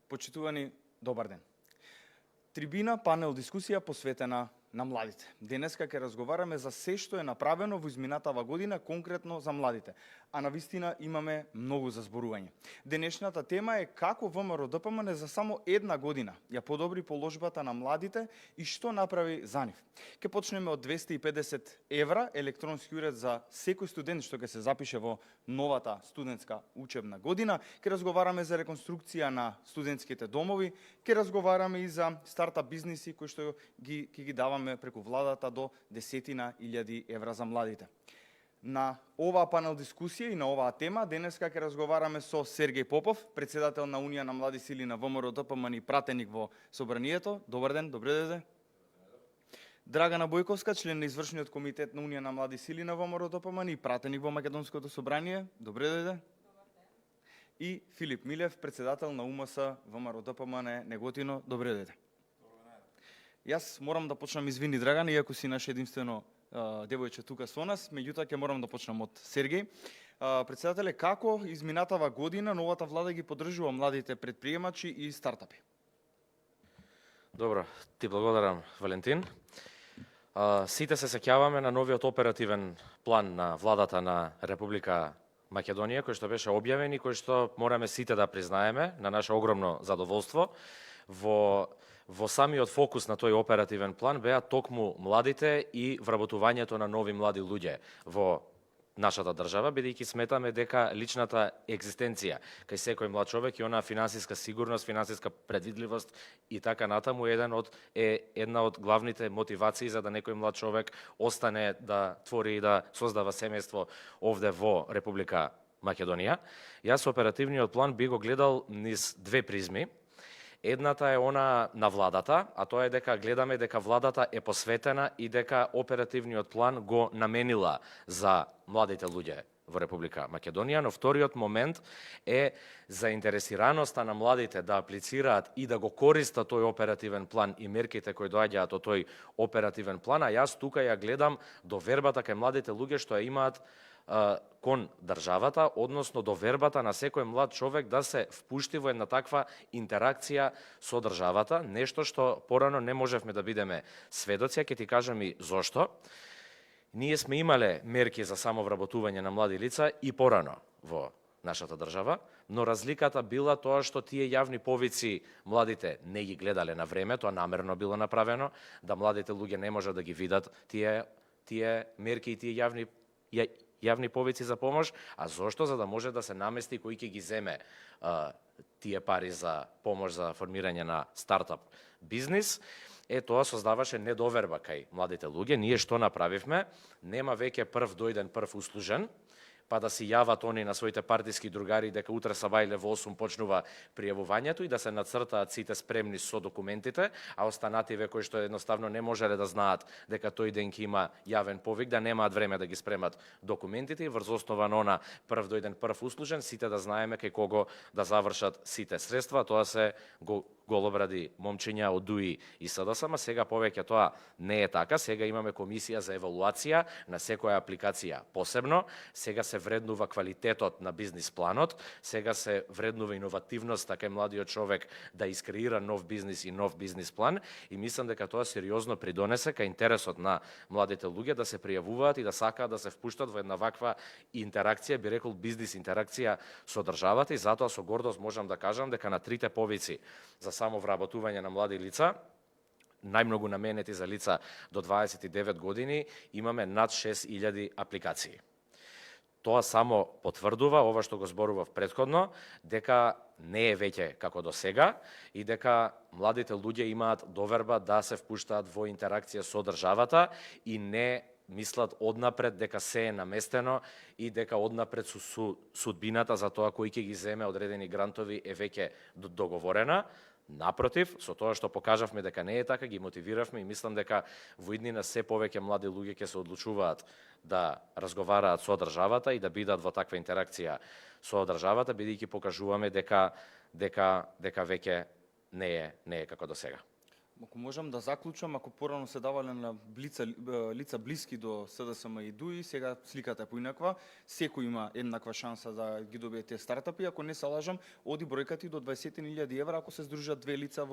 Почитувани, добар ден. Трибина панел дискусија посветена на младите. Денеска ќе разговараме за се што е направено во изминатава година конкретно за младите. А навистина имаме многу за зборување. Денешната тема е како ВМРО ДПМН за само една година ја подобри положбата на младите и што направи за нив. Ќе почнеме од 250 евра електронски уред за секој студент што ќе се запише во новата студентска учебна година. Ќе разговараме за реконструкција на студентските домови, ќе разговараме и за стартап бизниси кои што ги даваме преку владата до 10.000 евра за младите. На оваа панел дискусија и на оваа тема денеска ќе разговараме со Сергеј Попов, председател на Унија на млади сили на ВМРО ДПМН и пратеник во собранието. Добар ден, добре дојде. Драгана Бојковска, член на извршниот комитет на Унија на млади сили на ВМРО ДПМН и пратеник во Македонското собрание. Добре дојде. И Филип Милев, председател на УМС ВМРО ДПМН Неготино. Добре дојде. Јас морам да почнам, извини Драгана, иако си наш единствено девојче тука со нас, меѓутоа ќе морам да почнам од Сергеј. Председателе, како изминатава година новата влада ги поддржува младите предприемачи и стартапи? Добро, ти благодарам, Валентин. Сите се сеќаваме на новиот оперативен план на владата на Република Македонија, кој што беше објавен и кој што мораме сите да признаеме на наше огромно задоволство. Во самиот фокус на тој оперативен план беа токму младите и вработувањето на нови млади луѓе во нашата држава, бидејќи сметаме дека личната екзистенција кај секој млад човек и онаа финансиска сигурност, финансиска предвидливост и така натаму е една од главните мотивации за да некој млад човек остане да твори и да создава семејство овде во Република Македонија. Јас оперативниот план би го гледал низ две призми. Едната е она на владата, а тоа е дека гледаме дека владата е посветена и дека оперативниот план го наменила за младите луѓе во Република Македонија, но вториот момент е заинтересираноста на младите да аплицираат и да го користат тој оперативен план и мерките кои доаѓаат од тој оперативен план, а јас тука ја гледам довербата кај младите луѓе што ја имаат кон државата, односно довербата на секој млад човек да се впушти во една таква интеракција со државата, нешто што порано не можевме да бидеме сведоци, ќе ти кажам и зошто. Ние сме имале мерки за самовработување на млади лица и порано во нашата држава, но разликата била тоа што тие јавни повици младите не ги гледале на време, тоа намерно било направено, да младите луѓе не можат да ги видат тие мерки и тие јавни повици за помош, а зошто? За да може да се намести кој ќе ги земе тие пари за помош за формирање на стартап бизнис. Тоа создаваше недоверба кај младите луѓе. Ние што направивме? Нема веќе прв дојден, прв услужен, па да си јават они на своите партиски другари дека утре сабајле во 8 почнува пријавувањето и да се нацртаат сите спремни со документите, а останативе кои што едноставно не можеле да знаат дека тој ден ќе има јавен повик, да немаат време да ги спремат документите и врз основа на она прв дојден, прв услужен, сите да знаеме кај кого да завршат сите средства. Тоа се голобради момчиња од ДУИ и СДСМ. Сега повеќе тоа не е така. Сега имаме комисија за евалуација на секоја апликација посебно. Сега се вреднува квалитетот на бизнис планот, сега се вреднува иновативноста кај младиот човек да искреира нов бизнис и нов бизнис план и мислам дека тоа сериозно придонесе кај интересот на младите луѓе да се пријавуваат и да сакаат да се впуштат во една ваква интеракција, би рекол бизнис интеракција со државата и затоа со гордост можам да кажам дека на трите повици за самовработување на млади лица, најмногу наменети за лица до 29 години, имаме над 6000 апликации. Тоа само потврдува ова што го зборував претходно, дека не е веќе како до сега и дека младите луѓе имаат доверба да се впуштаат во интеракција со државата и не мислат однапред дека се е наместено и дека однапред судбината за тоа кој ќе ги земе одредени грантови е веќе договорена. Напротив, со тоа што покажавме дека не е така, ги мотивиравме и мислам дека во иднина се повеќе млади луѓе ќе се одлучуваат да разговараат со државата и да бидат во таква интеракција со државата, бидејќи покажуваме дека веќе не е како до сега. Ако можам да заклучам, ако порано се давале на лица блиски до СДСМ и ДУИ, сега сликата е поинаква, секој има еднаква шанса да ги добие тие стартапи, ако не се лажам, оди бројката и до 20.000 евра ако се здружат две лица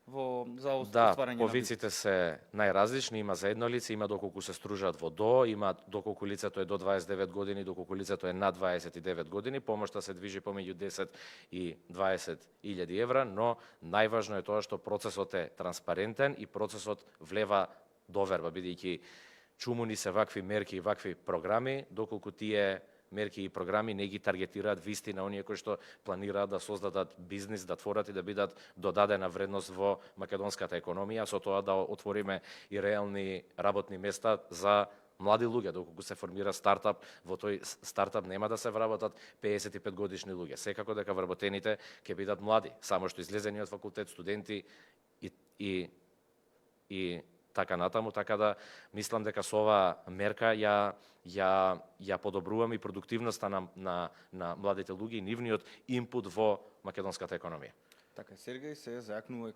за остварање на повиците се најразлични, има за едно лице, има доколку се стружат во ДО, има доколку лицето е до 29 години, доколку лицето е над 29 години, помошта се движи помеѓу 10 и 20.000 евра, но најважно е тоа што процесот е транспарентен и процесот влева доверба, бидејќи чумуни се вакви мерки и вакви програми, доколку тие мерки и програми не ги таргетираат вистина оние кои што планираат да создадат бизнис, да творат и да бидат додадена вредност во македонската економија, со тоа да отвориме и реални работни места за млади луѓе. Доколку се формира стартап, во тој стартап нема да се вработат 55 годишни луѓе. Секако дека вработените ќе бидат млади, само што излезени од факултет, студенти и така натаму, така да мислам дека со оваа мерка ја подобруваме и продуктивноста на младите луѓе и нивниот инпут во македонската економија. Така, Сергеј се зајакнува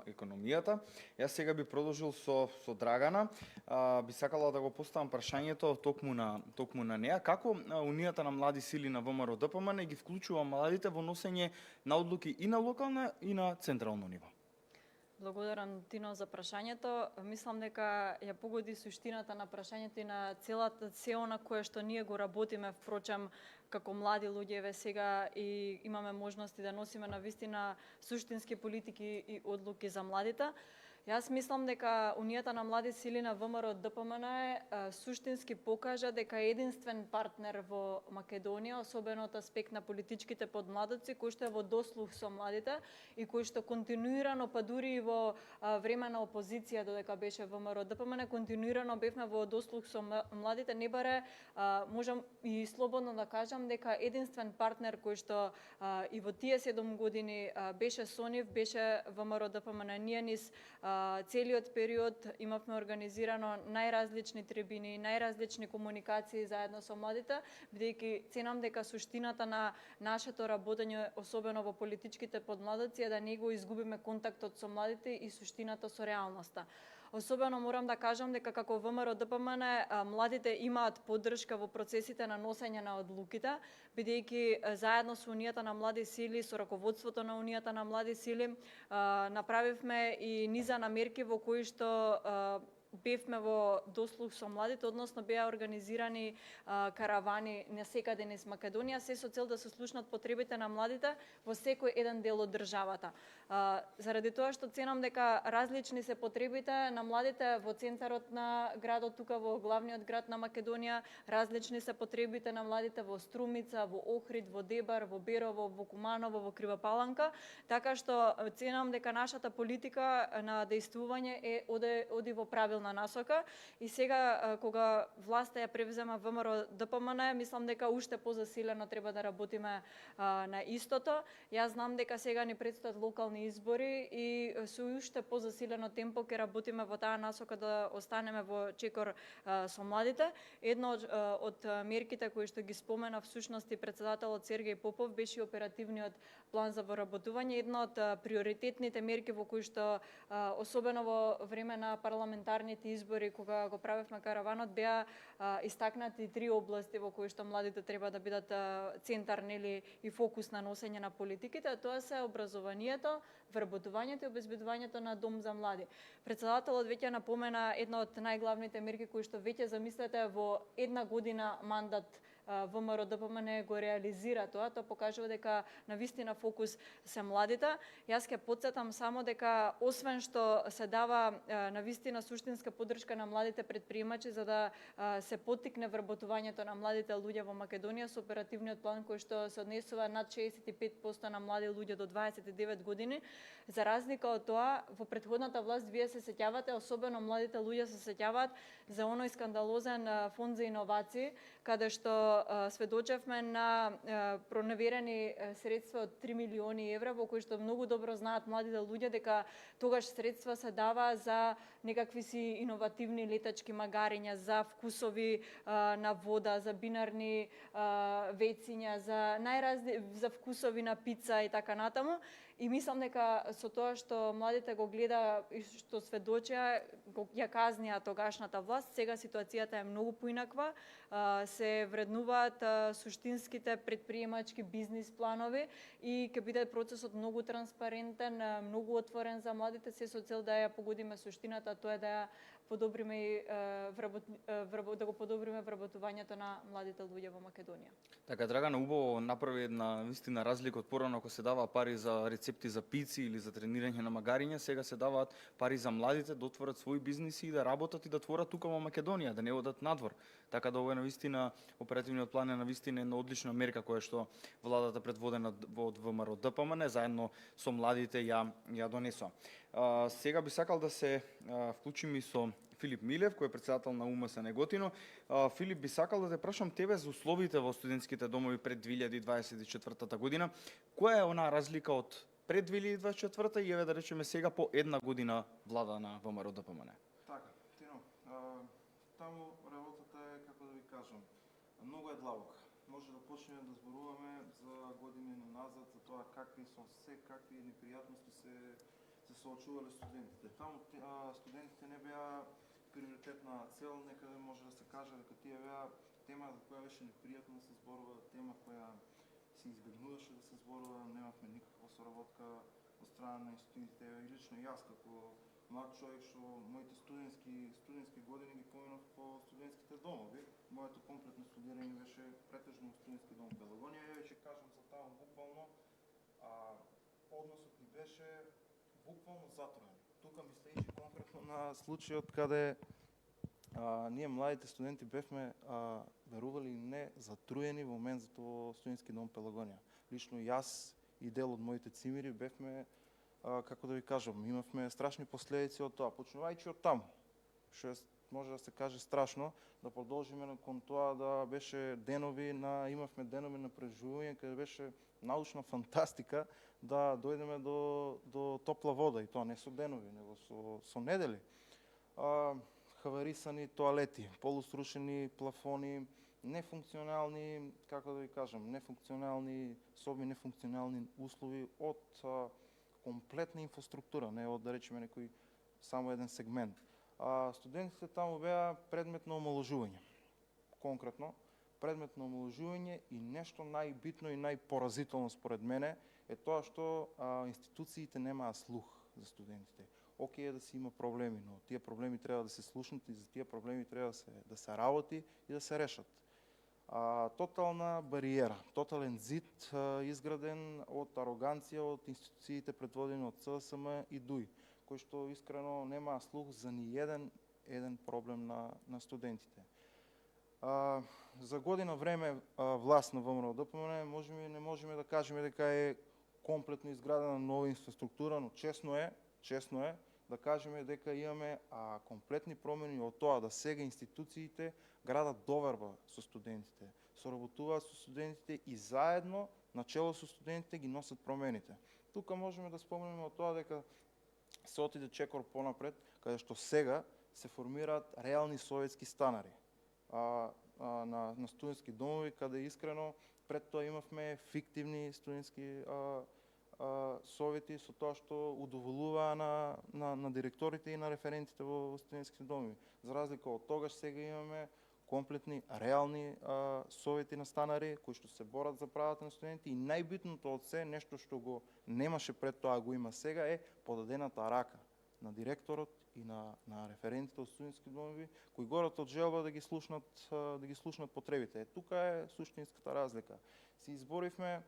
економијата. Јас сега би продолжил со Драгана. Би сакала да го поставам прашањето токму на неа. Како Унијата на млади сили на ВМРО ДПМН ги вклучува младите во носење на одлуки и на локално и на централно ниво? Благодарам, Тино, за прашањето. Мислам дека ја погоди суштината на прашањето и на се она кое што ние го работиме, впрочем, како млади луѓе еве сега и имаме можности да носиме на вистина суштински политики и одлуки за младите. Јас мислам дека Унијата на млади сили на ВМРО ДПМН суштински покажа дека е единствен партнер во Македонија, особено од аспект на политичките подмладоци, кој што е во дослух со младите и кој што континуирано, па дури и во време на опозиција, додека беше ВМРО ДПМН, континуирано бевме во дослух со младите. Не баре, можам и слободно да кажам дека единствен партнер кој што и во тие 7 години беше со нив, беше ВМРО ДПМН. Ние низ целиот период имавме организирано најразлични трибини, најразлични комуникации заедно со младите, бидејќи ценам дека суштината на нашето работење, особено во политичките подмладоци, е да не го изгубиме контактот со младите и суштината со реалноста. Особено морам да кажам дека како ВМРО ДПМН младите имаат поддршка во процесите на носење на одлуките, бидејќи заедно со Унијата на млади сили, со раководството на Унијата на млади сили, направивме и низа на мерки во кои што бевме во дослух со младите, односно беа организирани каравани на секаде низ Македонија, се со цел да се слушнат потребите на младите во секој еден дел од државата. Заради тоа што ценам дека различни се потребите на младите во центарот на градот, тука во главниот град на Македонија, различни се потребите на младите во Струмица, во Охрид, во Дебар, во Берово, во Куманово, во Кривопаланка, така што ценам дека нашата политика на дејствување оди во правилна насока и сега кога власта ја превзема ВМРО ДПМН, мислам дека уште позасилено треба да работиме на истото. Јас знам дека сега ни предстојат локални избори и со уште позасилено темпо ќе работиме во таа насока да останеме во чекор со младите. Едно од мерките кои што ги спомена всушност и председателот Сергеј Попов беше оперативниот план за воработување, една од приоритетните мерки во кои што особено во време на парламентарните избори кога го правевме караванот беа истакнати 3 области во кои што младите треба да бидат центар, нели, и фокус на носење на политиките, а тоа се образованието, вработувањето и обезбедувањето на дом за млади. Председателот веќе напомена една од најглавните мерки кои што веќе замислете во една година мандат ВМРО ДПМН го реализира тоа покажува дека навистина фокус се младите. Јас ќе потсетам само дека освен што се дава навистина суштинска поддршка на младите претприемачи за да се поттикне вработувањето на младите луѓе во Македонија со оперативниот план кој што се однесува над 65% на млади луѓе до 29 години, за разлика од тоа во претходната власт вие се сеќавате, особено младите луѓе се сеќаваат за оној скандалозен фонд за иновации каде што сведочевме на проневерени средства од 3 милиони евра, во кои што многу добро знаат младите луѓе дека тогаш средства се дава за некакви си иновативни летачки магариња, за вкусови на вода, за бинарни вециња, за вкусови на пица и така натаму. И мислам дека со тоа што младите го гледа и што сведочеа, ја казнија тогашната власт, сега ситуацијата е многу поинаква, се вреднуваат суштинските предприемачки бизнис планови и ќе биде процесот многу транспарентен, многу отворен за младите, се со цел да ја погодиме суштината, тоа е да ја подобриме и да го подобриме вработувањето на младите луѓе во Македонија. Така, Драгана убаво направи една вистина разлика од порано ако се дава пари за рецепти за пици или за тренирање на магариња, сега се даваат пари за младите да отворат своји бизниси и да работат и да творат тука во Македонија, да не одат надвор. Така да ова е навистина оперативниот план е навистина една одлична мерка која што владата предводена од ВМРО ДПМН заедно со младите ја донесоа. Сега би сакал да се вклучим и со Филип Милев, кој е председател на УМС Неготино. Филип, би сакал да те прашам тебе за условите во студентските домови пред 2024 година. Која е она разлика од пред 2024 и еве да речеме сега по една година влада на ВМРО ДПМН? Така, Тино, таму работата е, како да ви кажам, многу е длабока. Може да почнеме да зборуваме за години назад, за тоа какви непријатности се соочувале студентите. Таму студентите не беа приоритетна цел, некаде може да се каже дека тие беа тема за која беше непријатно да се зборува, тема која се избегнуваше да се зборува, немавме никаква соработка од страна на институциите. И лично јас како млад човек што моите студентски години ги поминав по студентските домови, моето комплетно студирање беше претежно во студентски дом Пелагонија. Ја ќе кажам за таму буквално односот ни беше буквално затворен. Тука ми стоеше конкретно на случајот каде ние младите студенти бевме верували не затруени во мензото во студентски дом Пелагонија. Лично јас и дел од моите цимири бевме, како да ви кажам, имавме страшни последици од тоа. Почнувајќи од таму, што може да се каже страшно, да продолжиме кон тоа да беше имавме денови на преживување каде беше научна фантастика да дојдеме до топла вода, и тоа не со денови, него со недели. Хаварисани тоалети, полусрушени плафони, нефункционални, како да ви кажам, нефункционални соби, нефункционални услови од комплетна инфраструктура, не од да речеме некој само еден сегмент. Студентите таму беа предмет на омалажување. Конкретно, предмет на омалажување и нешто најбитно и најпоразително според мене е тоа што институциите немаат слух за студентите. Океј е да се има проблеми, но тие проблеми треба да се слушнат и за тие проблеми треба да се работи и да се решат. Тотална бариера, тотален зид изграден од ароганција од институциите предводени од ЦСМ и ДУИ, кој што искрено нема слух за ни еден проблем на студентите. За година време власт на ВМРО ДПМН не можеме да кажеме дека е комплетно изградена нова инфраструктура, но честно е да кажеме дека имаме комплетни промени од тоа да сега институциите градат доверба со студентите, соработуваат со студентите и заедно, начело со студентите, ги носат промените. Тука можеме да спомнеме од тоа дека се отиде чекор понапред, каде што сега се формираат реални советски станари на студентски домови, каде искрено пред тоа имавме фиктивни студентски совети со тоа што удоволуваа на директорите и на референтите во студентските домови. За разлика од тогаш, сега имаме комплетни, реални совети на станари кои што се борат за правата на студенти, и најбитното од се, нешто што го немаше пред тоа, го има сега, е подадената рака на директорот и на референтите од студентски домови, кои горат од желба да ги слушнат потребите. Тука е суштинската разлика. Се изборивме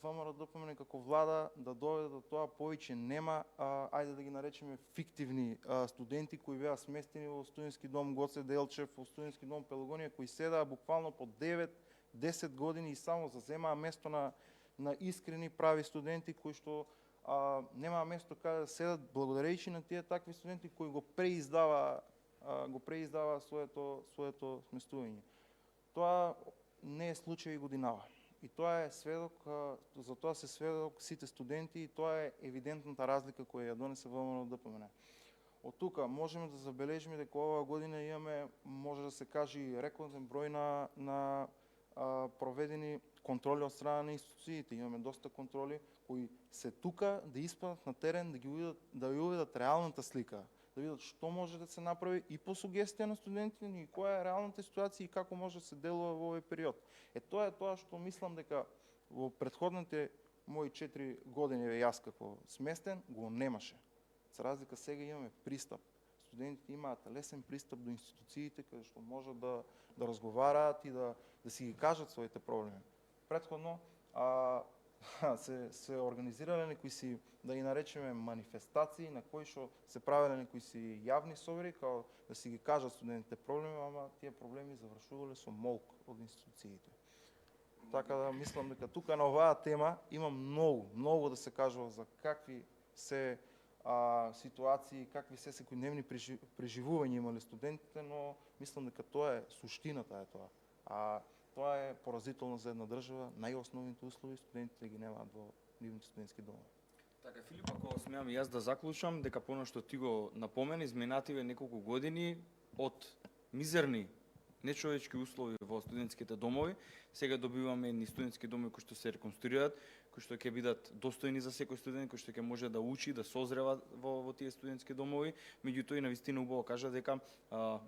ВМРО ДПМН како влада да доведе до тоа повеќе нема, ајде да ги наречеме фиктивни студенти кои беа сместени во студентски дом Гоце Делчев, во студентски дом Пелагонија, кои седаа буквално по 9-10 години и само заземаа место на искрени прави студенти кои што немаа место каде да седат, благодарејќи на тие такви студенти кои го преиздава своето сместување. Тоа не е случај годинава. И тоа е сведок, за тоа се сведок сите студенти, и тоа е евидентната разлика која ја донесе ВМРО ДПМН. Од тука можеме да забележиме дека оваа година имаме, може да се каже, рекорден број на проведени контроли од страна на институциите, имаме доста контроли кои се тука да испадат на терен, да ја увидат реалната слика, да видат што може да се направи и по сугестија на студентите и која е реалната ситуација и како може да се делува во овој период. Тоа е тоа што мислам дека во претходните мои 4 години јас како сместен го немаше. За разлика сега имаме пристап. Студентите имаат лесен пристап до институциите каде што можат да разговараат и да си ги кажат своите проблеми. Претходно се организирале некои си, да ги наречеме, манифестации на кои што се правеле некои си јавни собори, као да си ги кажат студентите проблеми, ама тие проблеми завршувале со молк од институциите. Така да мислам дека тука на оваа тема има многу да се кажува за какви се ситуации, какви се секојдневни преживувања имале студентите, но мислам дека тоа е суштината тоа. Тоа е поразително за една држава, најосновните услови студентите ги немаат во нивните студентски домови. Така, Филип, ако смеам и јас да заклучам, дека по што ти го напомени, изминативе неколку години од мизерни нечовечки услови во студентските домови, сега добиваме едни студентски домови кои што се реконструираат, кои што ќе бидат достојни за секој студент, кој што ќе може да учи, да созрева во тие студентски домови. Меѓутоа и навистина убаво кажа дека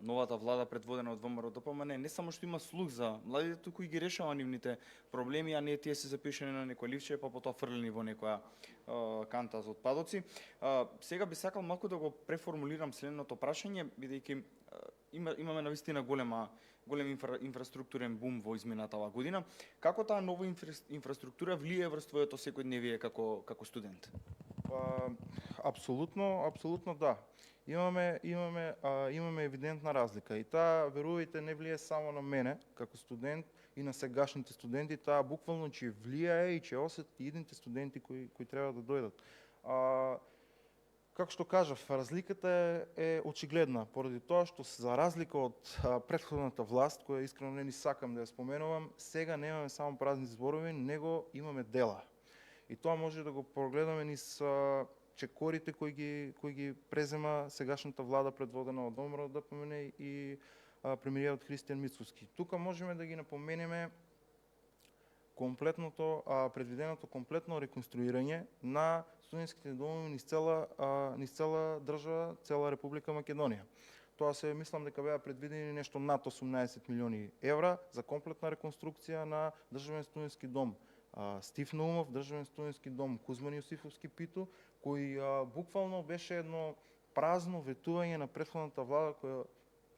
новата влада предводена од ВМРО ДПМН не само што има слух за младите, туку и ги решава нивните проблеми, а не тие се запишани на некој ливче, па потоа фрлени во некоја канта за отпадоци. Сега би сакал малку да го преформулирам следното прашање, бидејќи имаме навистина голем инфраструктурен бум во измината оваа година. Како таа нова инфраструктура влие врз твоето секојдневие како студент? Апсолутно да. Имаме евидентна разлика и таа, верувајте, не влие само на мене како студент и на сегашните студенти, таа буквално ќе влијае и ќе осетат и идните студенти кои треба да дојдат. Како што кажав, разликата е очигледна, поради тоа што за разлика од претходната власт, која искрено не ни сакам да ја споменувам, сега немаме само празни зборови, него имаме дела. И тоа може да го прогледаме низ чекорите кои ги презема сегашната влада предводена од ВМРО ДПМН и премиерот Христијан Мицкоски. Тука можеме да ги напоменеме предвиденото комплетно реконструирање на студентските домови низ цела држава, цела Република Македонија. Тоа се, мислам дека беа предвидени нешто над 18 милиони евра за комплетна реконструкција на државен студентски дом Стив Наумов, државен студентски дом Кузман Јосифовски Питу, кој буквално беше едно празно ветување на претходната влада која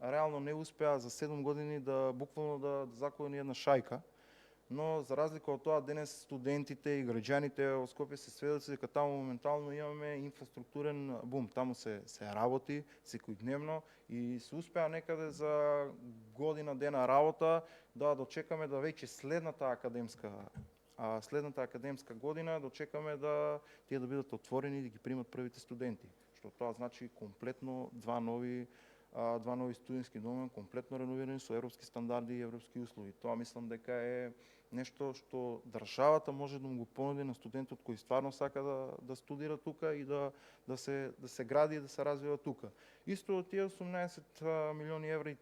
реално не успеа за 7 години буквално да заклони една шајка. Но за разлика од тоа, денес студентите и граѓаните од Скопје се сведоци дека таму моментално имаме инфраструктурен бум. Таму се работи секојдневно и се успеа некаде за година дена работа да дочекаме да веќе следната академска година дочекаме да тие да бидат отворени и да ги примат првите студенти. Што тоа значи комплетно два нови студентски дома, комплетно реновирани со европски стандарди и европски услови. Тоа мислам дека е нешто што државата може да му го понуди на студентот кој стварно сака да студира тука и да се гради и да се развива тука. Исто од тие 18 милиони евра и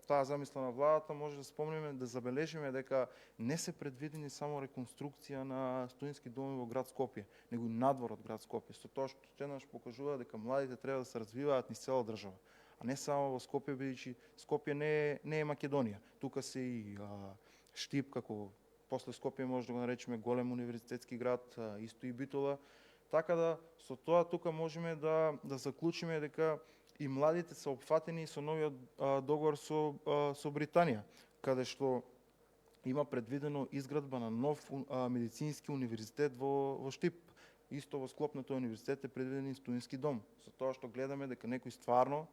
таа замисла на владата, може да спомнеме, да забележиме дека не се предвидени само реконструкција на студентски доми во град Скопје, него и надвор од град Скопје. Со тоа што еднаш покажува дека младите треба да се развиваат низ цела држава, а не само во Скопје, бидејќи Скопје не е Македонија. Тука се и Штип, како после Скопје може да го наречеме голем универзитетски град, исто и Битола. Така да со тоа тука можеме да заклучиме дека и младите се опфатени со новиот договор со Британија, каде што има предвидено изградба на нов медицински универзитет во Штип. Исто во склоп на тој универзитет е предвиден и студентски дом. Со тоа што гледаме дека некој стварно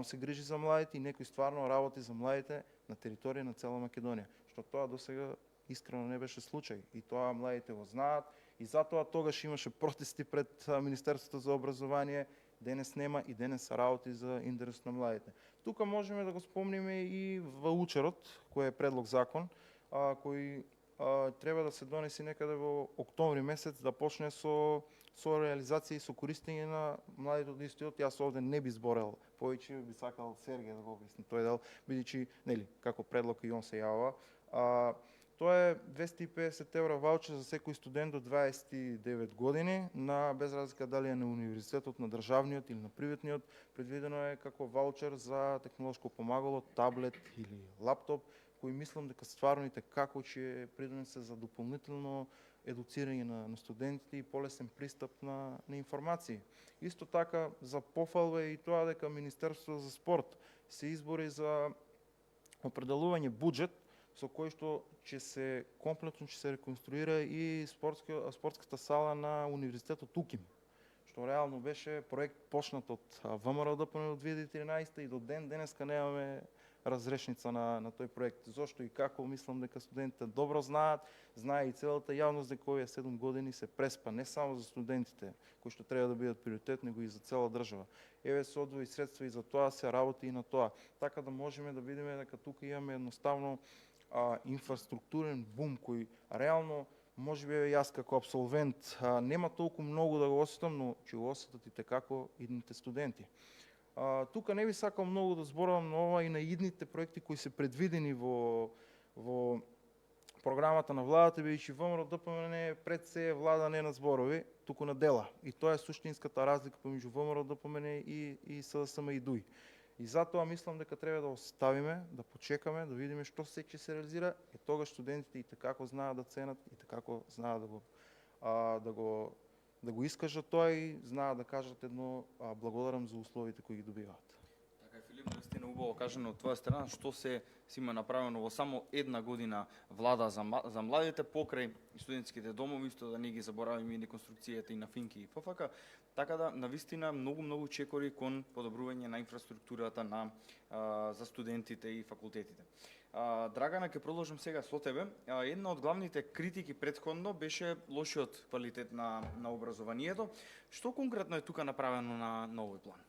се грижи за младите и некој стварно работи за младите на територија на цела Македонија. Што тоа досега искрено не беше случај. И тоа младите го знаат. И затоа тогаш имаше протести пред Министерството за образование. Денес нема и денес се работи за интерес на младите. Тука можеме да го спомниме и ваучерот, кој е предлог закон, кој треба да се донеси некаде во октомври месец, да почне со реализација и со користење на младите од истиот. Јас овде не би зборел повеќе, би сакал Сергеј да го објасни тој дел, бидејќи, како предлог и он се јавува. Тоа е 250 евра ваучер за секој студент до 29 години, на без разлика дали е на универзитетот, на државниот или на приватниот. Предвидено е како ваучер за технолошко помагало, таблет или лаптоп, кој мислам дека стварно и како ќе придонесе за дополнително едуцирање на студентите и полесен пристап на информации. Исто така, за пофалба е и тоа дека Министерството за спорт се избори за определување буџет со кој што комплетно ќе се реконструира и спортската сала на Универзитетот УКИМ, што реално беше проект почнат од ВМРО ДПМНЕ од 2013 и до денеска немаме разрешница на тој проект. Зошто и како, мислам дека студентите добро знаат, знае и целата јавност дека овие 7 години се преспа не само за студентите, кои што треба да бидат приоритет, него и за цела држава. Еве се одвои средства и за тоа, се работи и на тоа. Така да можеме да видиме дека тука имаме едноставно инфраструктурен бум кој реално можеби јас како абсолвент нема толку многу да го осетам, но ќе го осетат и текако идните студенти. Тука не би сакал многу да зборувам на ова и на идните проекти кои се предвидени во програмата на владата, бидејќи ВМРО ДПМНЕ пред се влада не на зборови, туку на дела. И тоа е суштинската разлика помеѓу ВМРО ДПМНЕ и СДСМ и ДУИ. И затоа мислам дека треба да оставиме, да почекаме, да видиме што се ќе се реализира, и тогаш студентите и како знаат да ценат, и како знаат да го искажат тоа и знаат да кажат едно благодарам за условите кои ги добиваат. Така е, Филип, наистина убаво кажано од твоја страна, што се има направено во само една година влада за младите покрај студентските домови, исто да не ги забораваме и реконструкцијата и на Финки и ФФК, така да навистина многу чекори кон подобрување на инфраструктурата за студентите и факултетите. Драгана, ќе продолжам сега со тебе. Една од главните критики претходно беше лошиот квалитет на образованието. Што конкретно е тука направено на овој план?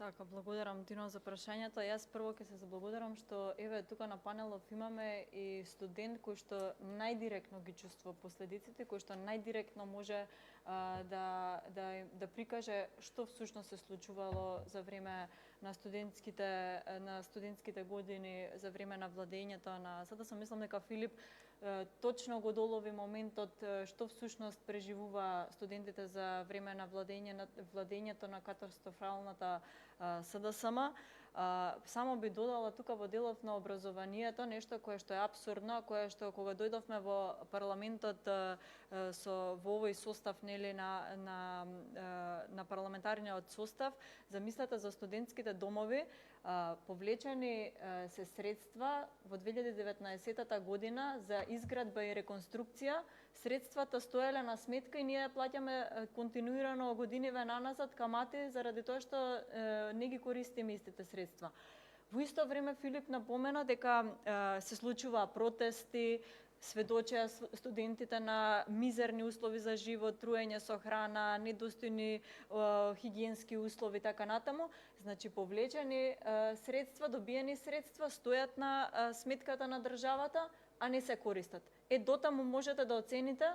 Така, благодарам Тино за прашањето. Јас прво ќе се заблагодарам што еве тука на панелов имаме и студент кој што најдиректно ги чувствува последиците, кој што најдиректно може да прикаже што всушност се случувало за време на студентските години, за време на владењето на СДСМ. Мислам дека Филип точно го долови моментот што всушност преживува студентите за време на владењето на катастрофалната СДСМ. Само би додала тука во делот на образованието нешто кое што е апсурдно, кое што кога дојдовме во парламентот во овој состав нели на парламентарниот состав, замислете за студентските домови, повлечени се средства во 2019 година за изградба и реконструкција. Средствата стоеле на сметка и ние плаќаме континуирано годиниве наназад камати заради тоа што не ги користиме истите средства. Во исто време Филип напомена дека се случува протести, сведочеа студентите на мизерни услови за живот, труење со храна, недостојни хигиенски услови, така натаму. Значи, повлечени средства, добиени средства, стојат на сметката на државата, а не се користат. Дотаму можете да оцените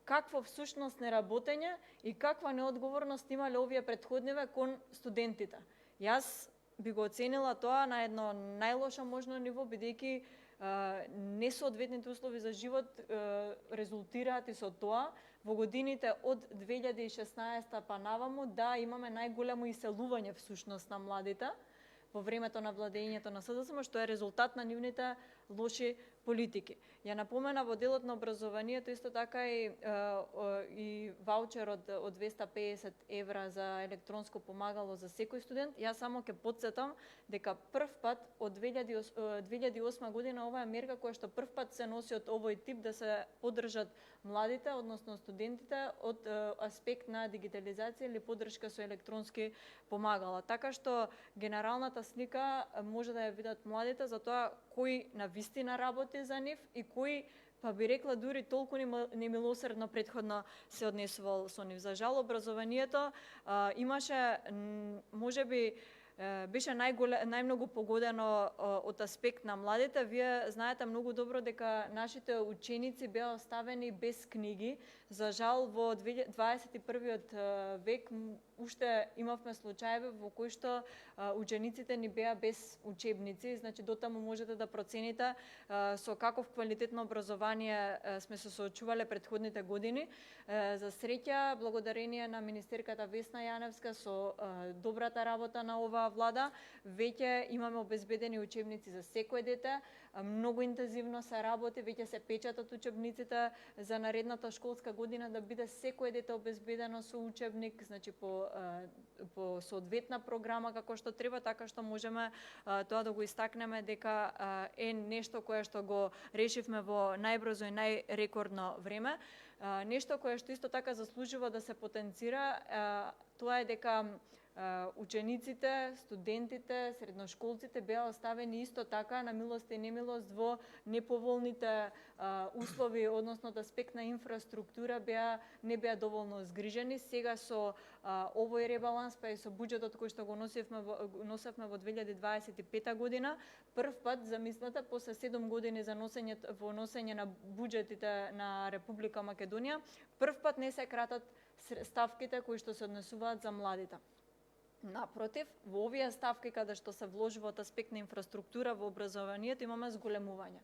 какво всушност неработење и каква неодговорност имале овие претходниве кон студентите. Јас би го оценила тоа на едно најлошо можно ниво, бидејќи несоодветните услови за живот резултираат и со тоа во годините од 2016 па наваму да имаме најголемо иселување всушност на младите во времето на владењето на СДСМ, што е резултат на нивните лоши политики. Ја напомена во делот на образованието исто така и ваучер од 250 евра за електронско помагало за секој студент. Јас само ќе потсетам дека прв пат од 2008 година ова е мерка која што прв пат се носи од овој тип да се поддржат младите, односно студентите од аспект на дигитализација или поддршка со електронски помагала. Така што генералната слика може да ја видат младите за тоа кој навистина работи за нив и кој, па би рекла, дури толку немилосредно претходно се однесувал со нив. За жал, образованието имаше можеби беше најмногу погодено од аспект на младите. Вие знаете многу добро дека нашите ученици беа оставени без книги. За жал, во 21. век уште имавме случаеви во кои што учениците ни беа без учебници. Значи, дотаму можете да процените со каков квалитетно образование сме се соочувале претходните години. За среќа, благодарение на министерката Весна Јаневска со добрата работа на оваа влада, веќе имаме обезбедени учебници за секој дете. Многу интензивно се работи, веќе се печатат учебниците за наредната школска година да биде секој дете обезбедено со учебник, значи по соодветна програма како што треба, така што можеме тоа да го истакнеме дека е нешто кое што го решивме во најбрзо и најрекордно време. Нешто кое што исто така заслужува да се потенцира, тоа е дека учениците, студентите, средношколците беа оставени исто така на милост и немилост во неповолните услови, односно од аспект на инфраструктура не беа доволно згрижени. Сега со овој ребаланс, па и со буџетот кој што го носевме во 2025 година, прв пат, замислете, после 7 години за носење на буџетите на Република Македонија, прв пат не се кратат ставките кои што се однесуваат за младите. Напротив, во овие ставки каде што се вложува од аспект на инфраструктура во образованието имаме зголемување.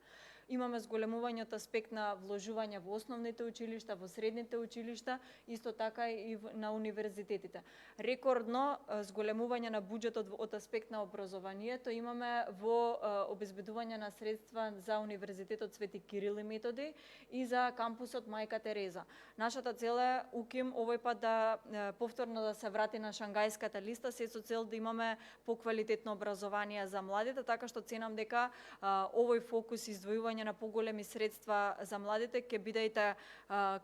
Имаме зголемување од аспект на вложување во основните училишта, во средните училишта, исто така и на универзитетите. Рекордно зголемување на буџетот од аспект на образованието имаме во обезбедување на средства за Универзитетот Свети Кирил и Методи и за кампусот Мајка Тереза. Нашата цел е УКИМ овој пат да повторно да се врати на Шангајската листа, се со цел да имаме поквалитетно образование за младите, така што ценам дека овој фокус издвојување на поголеми средства за младите ќе бидете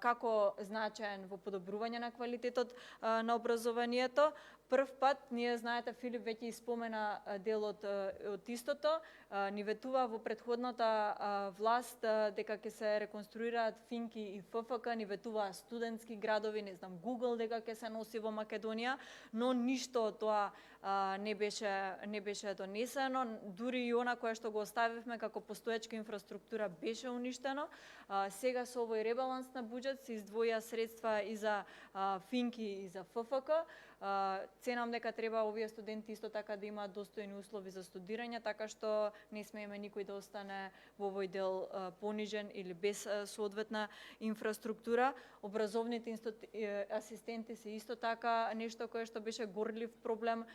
како значаен во подобрување на квалитетот на образованието. Прв пат, ние знаете, Филип веќе испомена дел од истото, ни ветува во претходната власт дека ќе се реконструираат Финки и ФФК, ни ветува студентски градови, не знам, Google дека ќе се носи во Македонија, но ништо од тоа не беше донесено, дури и она кое што го оставивме како постоечка инфраструктура беше уништено. Сега со овој ребаланс на буџет се издвоја средства и за Финки и за ФФК. Ценам дека треба овие студенти исто така да имаат достојни услови за студирање, така што не смееме никој да остане во овој дел понижен или без соодветна инфраструктура. Образовните асистенти се исто така нешто кое што беше горлив проблем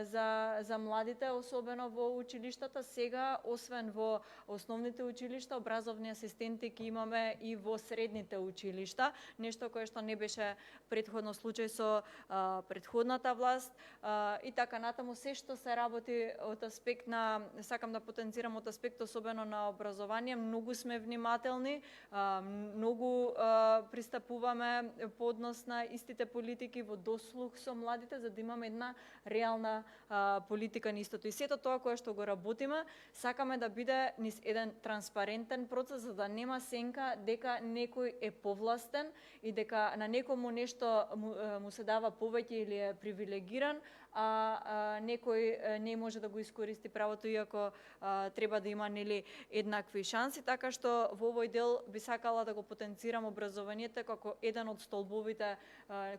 за младите, особено во училиштата. Сега, освен во основните училишта, образовни асистенти ќе имаме и во средните училишта, нешто кое што не беше претходно случај со претходната власт, и така натаму се што се работи од аспект на, сакам да потенцирам од аспект особено на образование, многу сме внимателни, многу пристапуваме по однос на истите политики во дослух со младите, за да имаме една реална политика на истото. И сето тоа кое што го работиме, сакаме да биде низ еден транспарентен процес, за да нема сенка дека некој е повластен и дека на некому нешто му се дава повеќе или е привилегиран, а некој не може да го искористи правото, иако треба да има еднакви шанси, така што во овој дел би сакала да го потенцирам образованието како еден од столбовите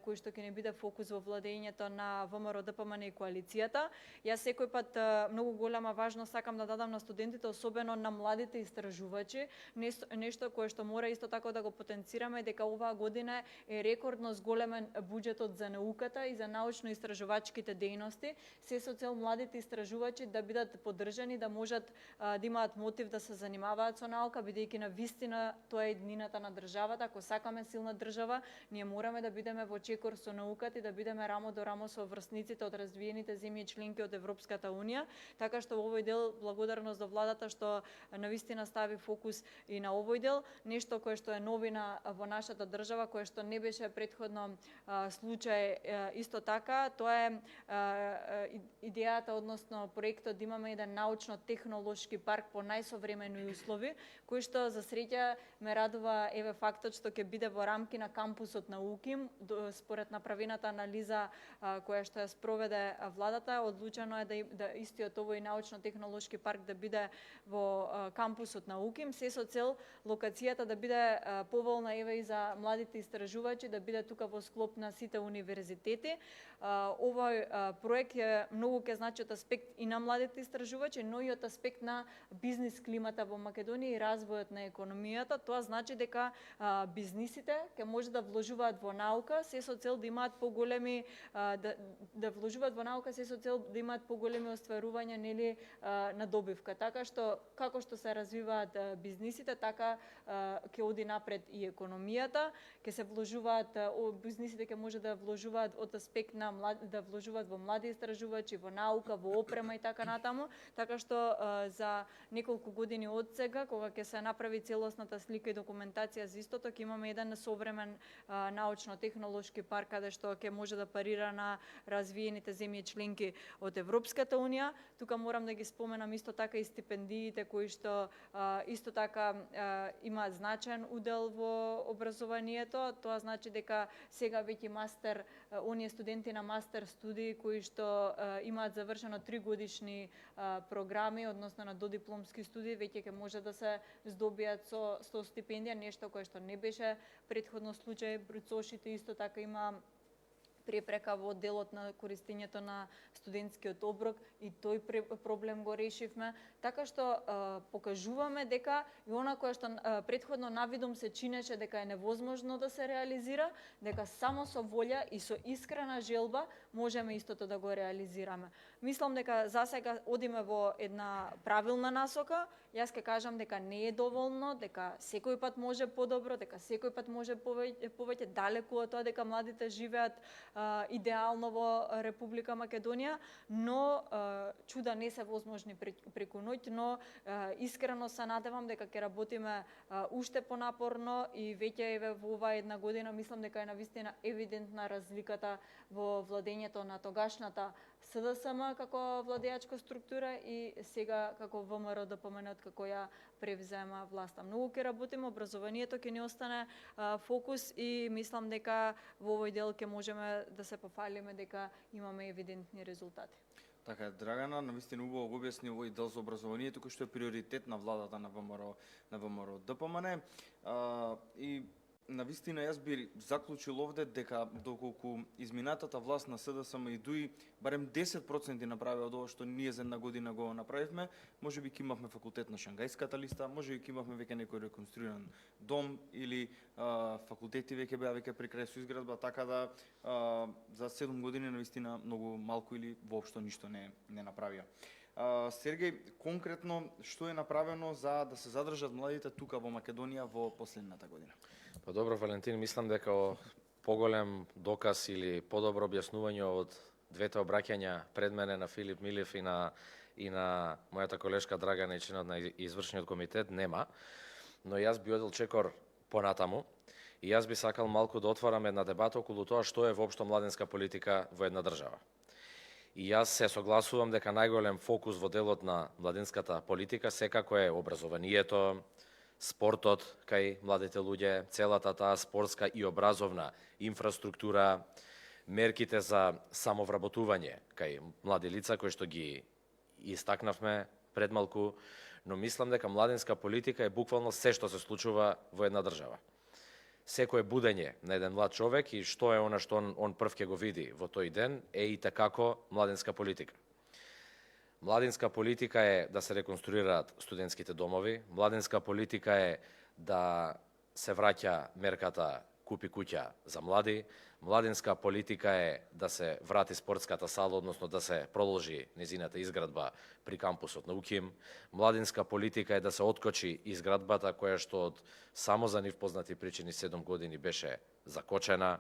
кој што ќе не биде фокус во владењето на ВМРО, ДПМН и коалицијата. Јас секој пат многу голема важност сакам да дадам на студентите, особено на младите истражувачи, нешто кое што мора исто така да го потенцираме, дека оваа година е рекордно зголемен буџетот за науката и за научно-истражувачките дејности, се со цел младите истражувачи да бидат поддржани, да можат да имаат мотив да се занимаваат со наука, бидејќи на вистина тоа е еднината на државата. Ако сакаме силна држава, ние мораме да бидеме во чекор со науката и да бидеме рамо до рамо со врсниците од развиените земји членки од Европската унија. Така што во овој дел благодарност до владата што навистина стави фокус и на овој дел, нешто кое што е новина во нашата држава, кое што не беше претходно случај исто така, тоа е идејата, односно проектот да имаме еден научно-технолошки парк по најсовремени услови, кој што за среќа ме радува еве фактот што ќе биде во рамки на кампусот на УКИМ. Според направената анализа која што ја спроведе владата, одлучено е да истиот овој научно-технолошки парк да биде во кампусот на УКИМ, се со цел локацијата да биде поволна еве и за младите истражувачи, да биде тука во склоп на сите универзитети. Овој проект е многу ќе значи од аспект и на младите истражувачи, но и од аспект на бизнис климата во Македонија и развојот на економијата. Тоа значи дека бизнисите ќе може да вложуваат во наука, се со цел да имаат поголеми да вложуваат во наука, се со цел да имаат поголеми остварувања нели на добивка. Така што како што се развиваат бизнисите, така ќе оди напред и економијата, ќе се вложуваат бизнисите ќе може да вложуваат од аспект на да вложуваат во млади истражувачи, во наука, во опрема и така натаму, така што за неколку години од сега, кога ќе се направи целосната слика и документација за истото, ќе имаме еден современ научно-технолошки парк каде што ќе може да парира на развиените земји членки од Европската унија. Тука морам да ги споменам исто така и стипендиите кои што исто така имаат значаен удел во образованието. Тоа значи дека сега веќе мастер, оние студенти на мастер студии кои што имаат завршено 3-годишни програми, односно на додипломски студии, веќе ќе може да се здобијат со стипендија, нешто кое што не беше претходно случај. Бруцошите исто така има препрека во делот на користењето на студентскиот оброк и тој проблем го решивме. Така што покажуваме дека и она кое што претходно навидом се чинеше дека е невозможно да се реализира, дека само со волја и со искрена желба можеме истото да го реализираме. Мислам дека засега одиме во една правилна насока. Јас ќе кажам дека не е доволно, дека секој пат може подобро, дека секој пат може повеќе, далеку од тоа дека младите живеат идеално во Република Македонија, но чуда не се возможни преку ноќ, но искрено се надевам дека ќе работиме уште понапорно и веќе еве во оваа една година мислам дека е навистина евидентна разликата во владењето на тогашната СДСМ како владеачка структура и сега како ВМРО ДПМН како ја превзема власта. Многу ќе работиме, образованието ќе ни остане фокус и мислам дека во овој дел ќе можеме да се пофалиме дека имаме евидентни резултати. Така, Драгана, навистина убаво го објасни овој дел за образованието кој што е приоритет на владата на ВМРО ДПМН. И навистина јас би заклучил овде дека доколку изминатата власт на СДСМ и ДУИ барем 10% направи од ова што ние за една година го направивме, можеби ќе имавме факултет на Шангајската листа, можеби ќе имавме веќе некој реконструиран дом или факултети веќе беа при крај со изградба, така да за 7 години навистина многу малку или воопшто ништо не направија. Сергеј, конкретно што е направено за да се задржат младите тука во Македонија во последната година? Па добро, Валентин, мислам дека поголем доказ или подобро објаснување од двете обраќања пред мене на Филип Милев и на мојата колешка Драгана и членот на извршниот комитет нема, но јас би одел чекор понатаму и јас би сакал малку да отворам една дебата околу тоа што е воопшто младенска политика во една држава. И јас се согласувам дека најголем фокус во делот на младенската политика секако е образованието, спортот кај младите луѓе, целата таа спортска и образовна инфраструктура, мерките за самовработување кај млади лица кои што ги истакнавме пред малку, но мислам дека младенска политика е буквално се што се случува во една држава. Секое будење на еден млад човек и што е она што он прв ќе го види во тој ден е и такако младенска политика. Младенска политика е да се реконструираат студентските домови, младенска политика е да се враќа мерката Купи куќа за млади, младенска политика е да се врати спортската сала, односно да се продолжи незината изградба при кампусот на УКИМ, младенска политика е да се откочи изградбата која што од само за нив познати причини 7 години беше закочена.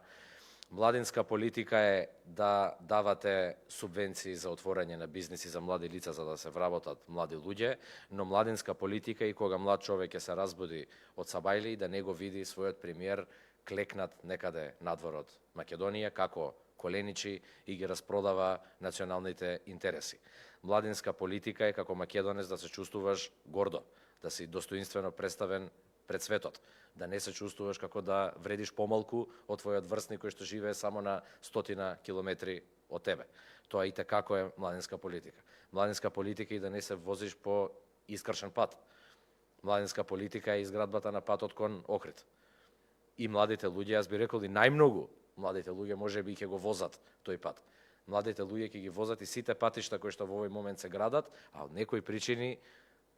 Младенска политика е да давате субвенции за отворање на бизниси за млади лица за да се вработат млади луѓе, но младенска политика и кога млад човек ќе се разбуди од сабајли да не го види својот премиер клекнат некаде надвор од Македонија, како коленичи и ги распродава националните интереси. Младинска политика е како македонец да се чувствуваш гордо, да си достоинствено представен пред светот, да не се чувствуваш како да вредиш помалку од твојот врсник кој што живее само на 100 километри од тебе. Тоа и како е младинска политика. Младинска политика и да не се возиш по искршен пат. Младинска политика е изградбата на патот кон Охрид. И младите луѓе, јас би рекол и најмногу младите луѓе може би ќе го возат тој пат. Младите луѓе ќе ги возат и сите патишта кои што во овој момент се градат, а од некои причини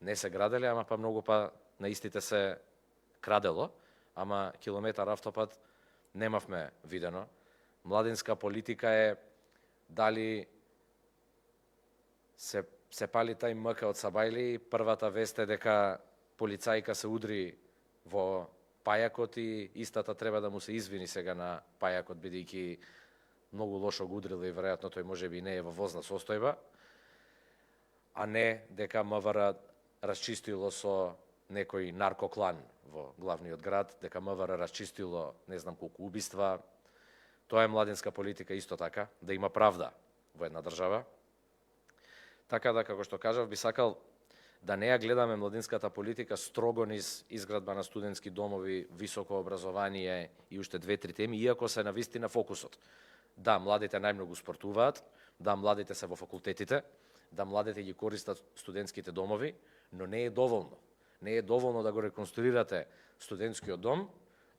не се граделе, ама па многу па на истите се крадело, ама километар автопат немавме видено. Младинска политика е дали се пали тај МК од Сабајли, првата вест е дека полицајка се удри во пајакот и истата треба да му се извини сега на пајакот, бидејќи многу лошо го удрила и веројатно тој можеби не е во возна состојба, а не дека МВР расчистило со некој наркоклан во главниот град, дека МВР расчистило не знам колку убиства. Тоа е младинска политика исто така, да има правда во една држава. Така да, како што кажав, би сакал да не ја гледаме младинската политика строго низ изградба на студентски домови, високо образование и уште 2-3 теми, иако се навистина фокусот. Да, младите најмногу спортуваат, да, младите се во факултетите, да, младите ги користат студентските домови, но не е доволно. Не е доволно да го реконструирате студентскиот дом,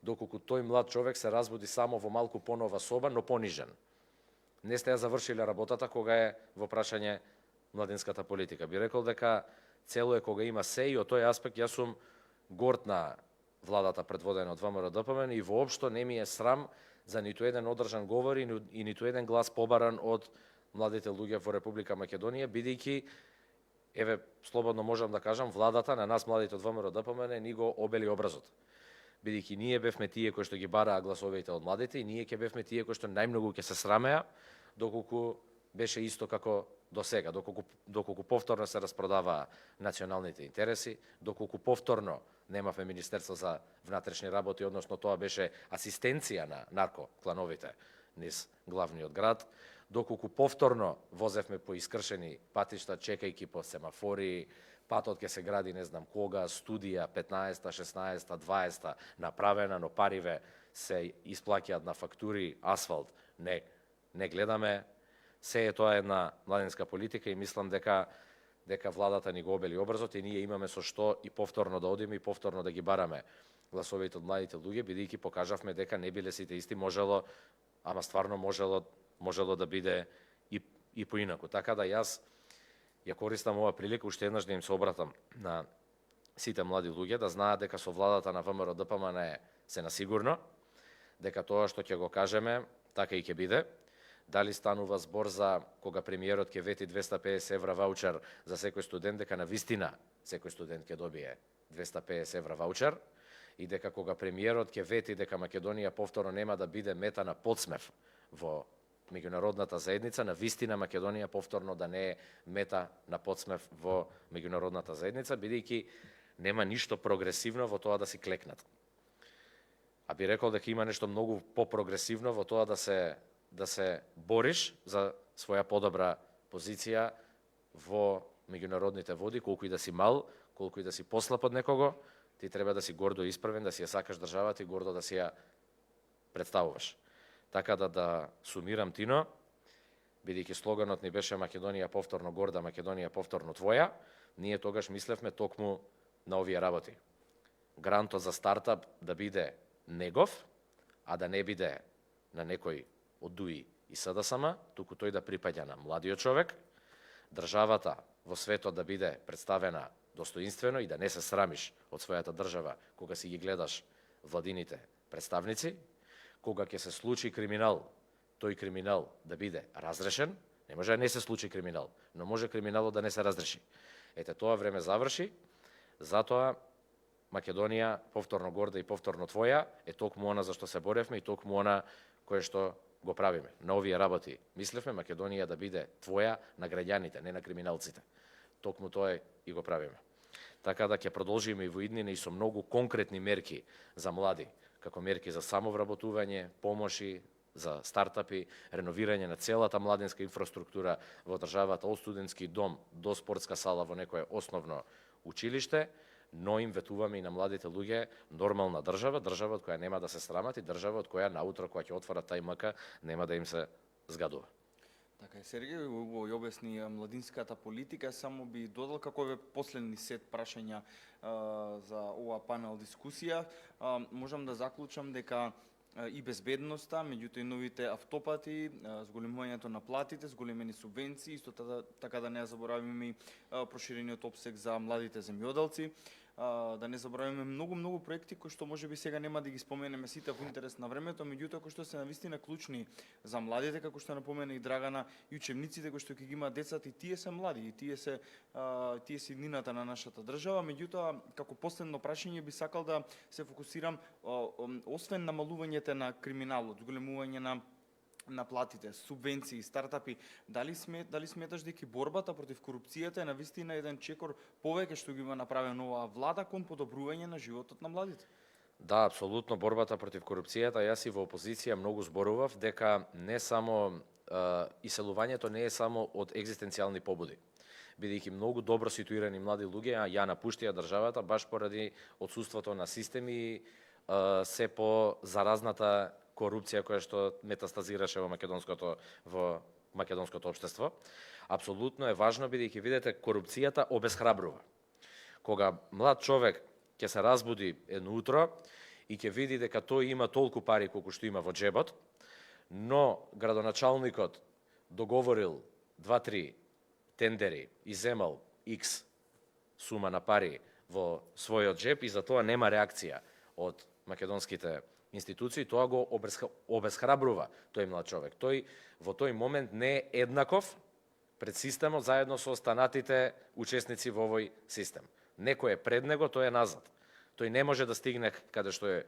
доколку тој млад човек се разбуди само во малку понова соба, но понижен. Не сте ја завршиле работата кога е во прашање младинската политика. Би рекол дека цело е кога има се и од тој аспект јас сум горд на владата предводена од ВМРО-ДПМН и воопшто не ми е срам за ниту еден одржан говор и ниту еден глас побаран од младите луѓе во Република Македонија, бидејќи еве слободно можам да кажам, владата на нас младите од ВМРО-ДПМН ни го обели образот. Бидејќи ние бевме тие кои што ги бараа гласовите од младите и ние ќе бевме тие кои што најмногу ќе се срамеа, доколку беше исто како до сега, доколку повторно се распродаваа националните интереси, доколку повторно немавме Министерство за внатрешни работи, односно тоа беше асистенција на наркоклановите низ главниот град, доколку повторно возевме по искршени патишта, чекајќи по семафори, патот ќе се гради не знам кога, студија 15-та, 16-та, 20-та направена, но париве се исплаќаат на фактури, асфалт не гледаме. Се е тоа една младинска политика и мислам дека владата ни го обели образот и ние имаме со што и повторно да одиме и повторно да ги бараме гласовите од младите луѓе, бидејќи покажавме дека не биле сите исти, можело, ама стварно можело да биде и поинаку. Така да јас ја користам ова прилика уште еднаш да им се обратам на сите млади луѓе да знаат дека со владата на ВМРО-ДПМН се на сигурно, дека тоа што ќе го кажеме така и ќе биде. Дали станува збор за кога премиерот ќе вети 250 евра ваучер за секој студент, дека на вистина секој студент ќе добие 250 евра ваучер и дека кога премиерот ќе вети дека Македонија повторно нема да биде мета на подсмев во меѓународната заедница, на вистина Македонија повторно да не е мета на подсмев во меѓународната заедница, бидејќи нема ништо прогресивно во тоа да си клекнат. А би рекол дека има нешто многу попрогресивно во тоа да се бориш за своја подобра позиција во меѓународните води, колку и да си мал, колку и да си послаб од некого, ти треба да си гордо исправен, да си ја сакаш државата и гордо да си ја представуваш. Така да сумирам, Тино, бидејќи слоганот ни беше Македонија повторно горда, Македонија повторно твоја, ние тогаш мислевме токму на овие работи. Грантот за стартап да биде негов, а да не биде на некој од ДУИ и СДСМ, туку тој да припаѓа на младиот човек, државата во светот да биде представена достоинствено и да не се срамиш од својата држава кога си ги гледаш владините представници, кога ќе се случи криминал, тој криминал да биде разрешен, не може да не се случи криминал, но може криминалот да не се разреши. Ете, тоа време заврши, затоа Македонија повторно горда и повторно твоја е токму она за што се боревме и токму она кое што го правиме. На овие работи мислевме Македонија да биде твоја на граѓаните, не на криминалците. Токму тоа и го правиме. Така да ќе продолжиме и во иднина и со многу конкретни мерки за млади, како мерки за самовработување, помоши, за стартапи, реновирање на целата младинска инфраструктура во државата, од студентски дом до спортска сала во некое основно училиште, но им ветуваме и на младите луѓе нормална држава, држава од која нема да се срамат и држава од која наутро кога ќе отвора тај МК нема да им се згадува. Така е, Сергеј го објасни младинската политика, само би додал како е последни сет прашања за ова панел дискусија. Можам да заклучам дека и безбедноста, меѓуто и новите автопати, зголемувањето на платите, зголемени субвенции, исто така да не заборавиме и проширениот опсег за младите земјоделци, да не заборавиме многу проекти кои што можеби сега нема да ги споменеме сите во интерес на времето, меѓутоа кои што се навистина клучни за младите, како што напомена и Драгана, и учебниците кои што ќе ги имаат децата, и тие се млади, и тие се иднината на нашата држава. Меѓутоа, како последно прашање би сакал да се фокусирам освен намалувањето на криминалот, зголемување на платите, субвенции, стартапи, дали сметаш дека борбата против корупцијата е навистина еден чекор повеќе што ги има направено оваа влада кон подобрување на животот на младите? Да, апсолутно, борбата против корупцијата, јас и во опозиција многу зборував дека не само иселувањето не е само од екзистенцијални побуди. Бидејќи многу добро ситуирани млади луѓе ја напуштија државата баш поради отсуството на системи и се по заразната корупција која што метастазираше во македонското општество. Апсолутно е важно, бидејќи видите, корупцијата обесхрабрува. Кога млад човек ќе се разбуди едно утро и ќе види дека тој има толку пари колку што има во джебот, но градоначалникот договорил 2-3 тендери и земал X сума на пари во својот джеб и за тоа нема реакција од македонските институции, тоа го обесхрабрува тој млад човек. Тој во тој момент не е еднаков пред системот заедно со останатите учесници во овој систем. Некој е пред него, тој е назад. Тој не може да стигне каде што е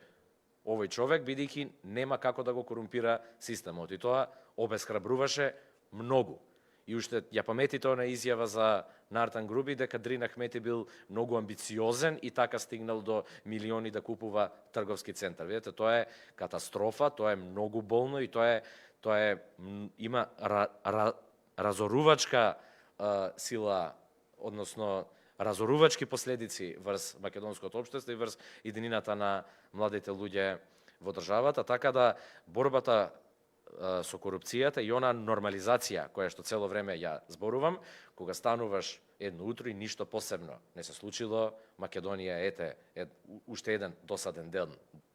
овој човек, бидејќи нема како да го корумпира системот. И тоа обесхрабруваше многу. И уште ја паметите она изјава за Нартан Груби дека Дрин Ахмети бил многу амбициозен и така стигнал до милиони да купува трговски центар. Видете, тоа е катастрофа, тоа е многу болно и тоа има разорувачка сила, односно разорувачки последици врз македонското општество и врз иднината на младите луѓе во државата, така да борбата со корупцијата и она нормализација која што цело време ја зборувам, кога стануваш едно утро и ништо посебно не се случило, Македонија уште еден досаден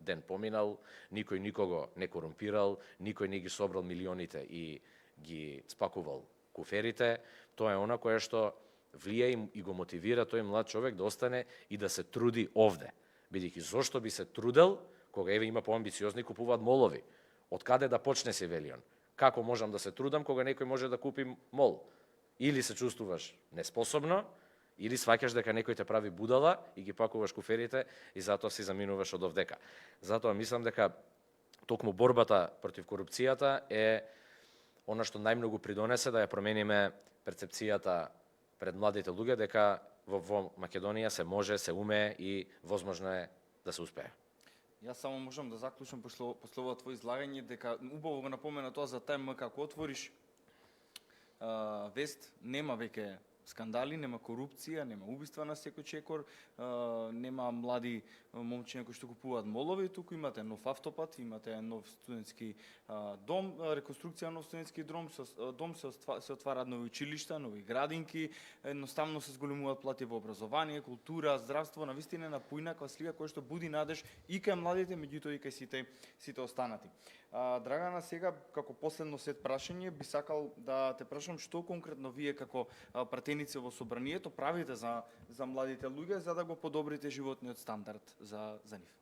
ден поминал, никој никого не корумпирал, никој не ги собрал милионите и ги спакувал куферите, тоа е она кое што влие и го мотивира тој млад човек да остане и да се труди овде. Бидејќи зошто би се трудел кога еве има поамбициозни купуваат молови? Од каде да почне се вели он? Како можам да се трудам кога некој може да купи мол? Или се чувствуваш неспособно, или сваќаш дека некој те прави будала и ги пакуваш куферите и затоа си заминуваш од овдека. Затоа мислам дека токму борбата против корупцијата е она што најмногу придонесе да ја промениме перцепцијата пред младите луѓе дека во Македонија се може, се умее и возможно е да се успее. Јас само можам да заклучам после ова твое излагање дека убаво го напомена тоа за ТМ, како отвориш вест, нема веќе скандали, нема корупција, нема убиства на секој чекор, нема млади момчиња кои што купуваат молови, туку имате нов автопат, имате нов студентски дом, реконструкција на нов студентски дом, се отвараат нови училишта, нови градинки, едноставно се зголемуваат плати во образование, култура, здравство, навистина на поинаква слика која што буди надеж и кај младите, меѓутоа и кај сите останати. Драгана, сега како последно сет прашање би сакал да те прашам што конкретно вие како пратеници во собранието правите за младите луѓе за да го подобрите животниот стандард за нив.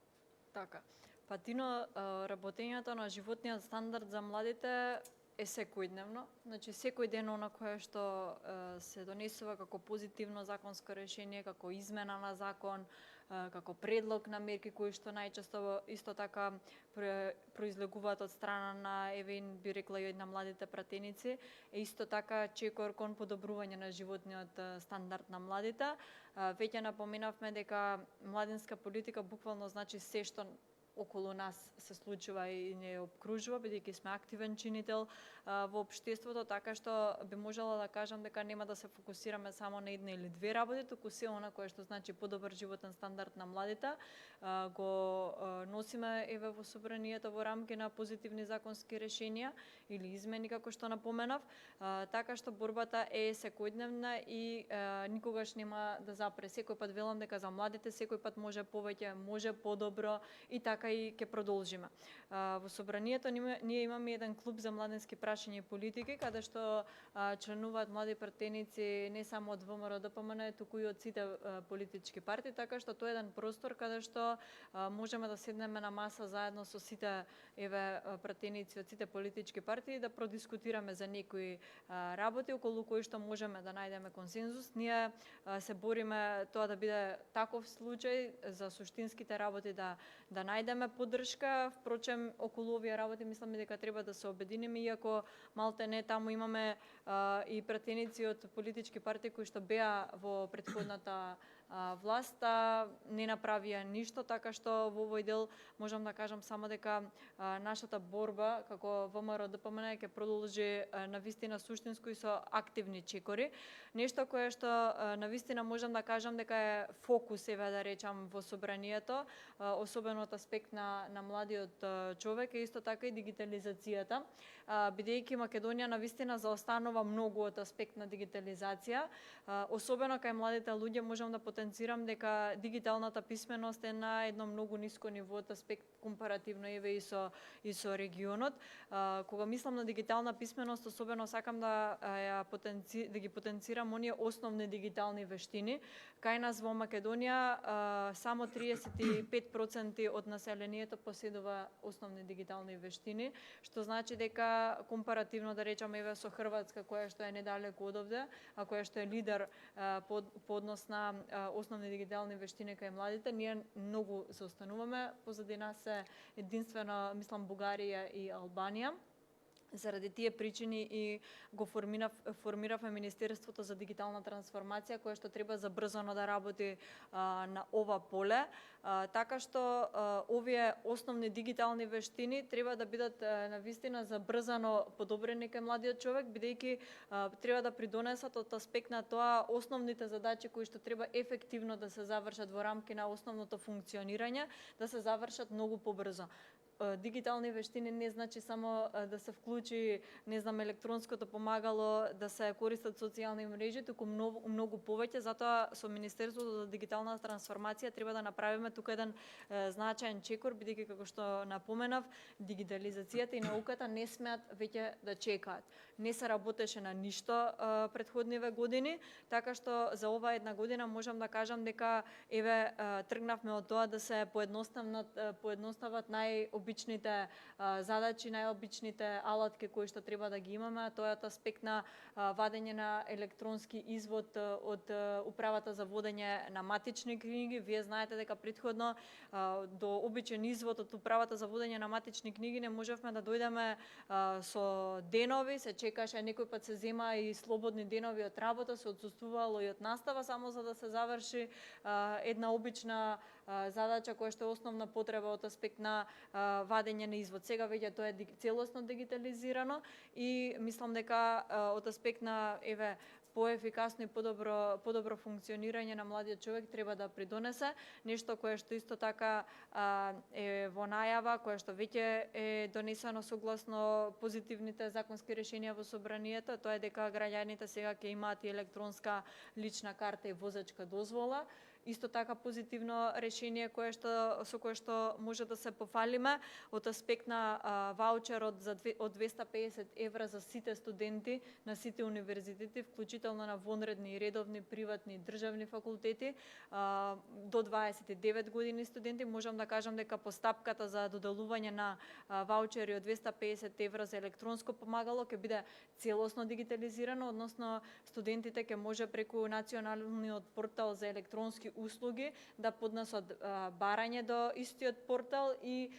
Така. Патино, работењето на животниот стандард за младите е секојдневно. Значи, секој ден она кое што се донесува како позитивно законско решение, како измена на закон, како предлог на мерки кои што најчесто исто така произлегуваат од страна на евен би рекла и на младите пратеници, е исто така чекор кон подобрување на животниот стандард на младите. Веќе напоменавме дека младинска политика буквално значи се што околу нас се случува и не обкружува, бидејќи сме активен чинител во општеството, така што би можела да кажам дека нема да се фокусираме само на една или две работи, туку се она кое што значи подобар животен стандард на младите, го носиме еве во собранието во рамки на позитивни законски решенија или измени како што напоменав, така што борбата е секојдневна и никогаш нема да запре. Секој пат велам дека за младите секој пат може повеќе, може подобро и така и ќе продолжиме. Во собранието ние имаме еден клуб за младенски прашања и политики, каде што членуваат млади пратеници не само од ВМРО ДПМН, туку и од сите политички партии, така што тоа е еден простор каде што можеме да седнеме на маса заедно со сите пратеници од сите политички партии да продискутираме за некои работи околу кои што можеме да најдеме консензус. Ние се бориме тоа да биде таков случај за суштинските работи да најдеме поддршка. Впрочем, околу овие работи мислам дека треба да се обединиме, иако малте не таму имаме и пратеници од политички партии кои што беа во претходната власт не направија ништо, така што во овој дел можам да кажам само дека нашата борба како ВМРО ДПМН ќе продолжи навистина суштинско и со активни чекори. Нешто кое што навистина можам да кажам дека е фокус, еве да речам, во собранието, особено од аспект на младиот човек, е исто така и дигитализацијата, бидејќи Македонија навистина заостанува многу од аспект на дигитализација, особено кај младите луѓе. Можам да потенцирам дека дигиталната писменост е на едно многу ниско ниво од аспект компаративно еве и со регионот. Кога мислам на дигитална писменост, особено сакам да ги потенцирам оние основни дигитални вештини. Кај нас во Македонија само 35% од населението поседува основни дигитални вештини, што значи дека компаративно да речеме еве со Хрватска, која што е недалеку од овде, а која што е лидер по однос на основни дигитални вештини кај младите, ние многу заостануваме. Позади нас се единствено, мислам, Бугарија и Албанија. Заради тие причини и го формиравме Министерството за дигитална трансформација, кое што треба забрзано да работи на ова поле, така што овие основни дигитални вештини треба да бидат навистина забрзано подобрени кај младиот човек, бидејќи треба да придонесат од аспект на тоа основните задачи кои што треба ефективно да се завршат во рамки на основното функционирање, да се завршат многу побрзо. Дигитални вештини не значи само да се вклучи, не знам, електронското помагало, да се користат социјални мрежи, туку многу повеќе. Затоа со Министерството за дигитална трансформација треба да направиме тука еден значаен чекор, бидејќи како што напоменав, дигитализацијата и науката не смеат веќе да чекаат. Не се работеше на ништо претходниве години, така што за ова една година можам да кажам дека еве тргнавме од тоа да се поедностават најобичните задачи, најобичните алатки кои што треба да ги имаме, а тоа е од аспект на вадење на електронски извод од Управата за водење на матични книги. Вие знаете дека претходно до обичен извод од Управата за водење на матични книги не можевме да дојдеме со денови, се чекаше, некој пат се зема и слободни денови од работа, се отсуствувало и од настава само за да се заврши една обична задача која што е основна потреба од аспект на вадење на извод. Сега веќе тоа е целосно дигитализирано и мислам дека од аспект на еве поефикасно и подобро функционирање на младиот човек треба да придонесе. Нешто кое што исто така е во најава, кое што веќе е донесено согласно позитивните законски решенија во собранието, тоа е дека граѓаните сега ќе имаат и електронска лична карта и возачка дозвола. Исто така позитивно решение со кое што може да се пофалиме од аспект на ваучерот од 250 евра за сите студенти на сите универзитети, вклучително на вонредни и редовни приватни и државни факултети до 29 години студенти. Можам да кажам дека постапката за доделување на ваучери од 250 евра за електронско помагало ќе биде целосно дигитализирано, односно студентите ќе може преку националниот портал за електронски услуги да поднесат барање до истиот портал и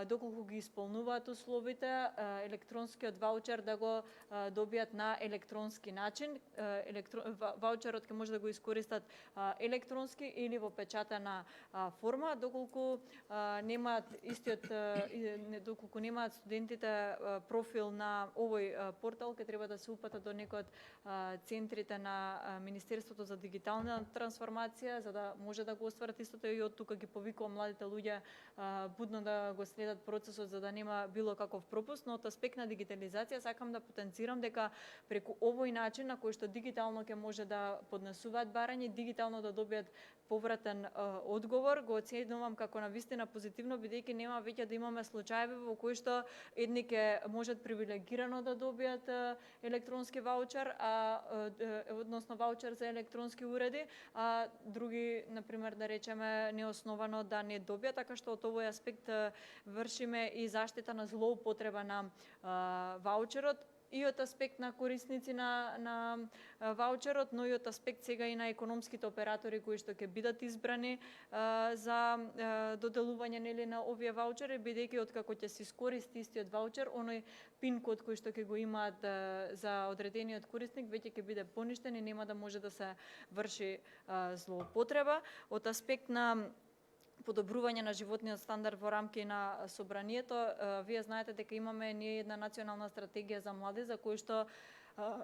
доколку ги исполнуваат условите, електронскиот ваучер да го добијат на електронски начин. Ваучерот ќе може да го искористат електронски или во печатена форма, доколку немаат доколку немаат студентите профил на овој портал, ќе треба да се упатат до некој од центрите на Министерството за дигитална трансформација, за да може да го остварат истото, и од тука ги повикувам младите луѓе будно да го следат процесот за да нема било каков пропуст. Но од аспект на дигитализација сакам да потенцирам дека преку овој начин на кој што дигитално ќе може да поднесуваат барање, дигитално да добијат повратен одговор, го оценувам како навистина позитивно, бидејќи нема веќе да имаме случаеви во кои што едни ќе можат привилегирано да добијат електронски ваучер, односно ваучер за електронски уреди, а други, например, да речеме, неосновано да не добијат, така што од овој аспект вршиме и заштита на злоупотреба на ваучерот, и од аспект на корисници на ваучерот, но и од аспект сега и на економските оператори кои што ќе бидат избрани за доделување нели на овие ваучери, бидејќи откако ќе се искористи истиот ваучер, оној пин код кој што ќе го имаат за одредениот корисник веќе ќе биде поништен и нема да може да се врши злоупотреба. Од аспект на подобрување на животниот стандард во рамки на собранието, вие знаете дека имаме ние една национална стратегија за млади, за кој што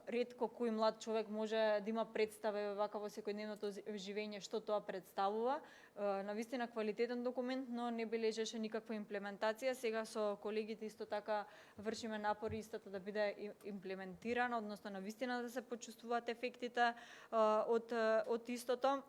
ретко кој млад човек може да има представа вака во секојдневното живење што тоа представува. Навистина квалитетен документ, но не бележеше никаква имплементација. Сега со колегите исто така вршиме напори истата да биде имплементирана, односно навистина да се почувствуваат ефектите од истото.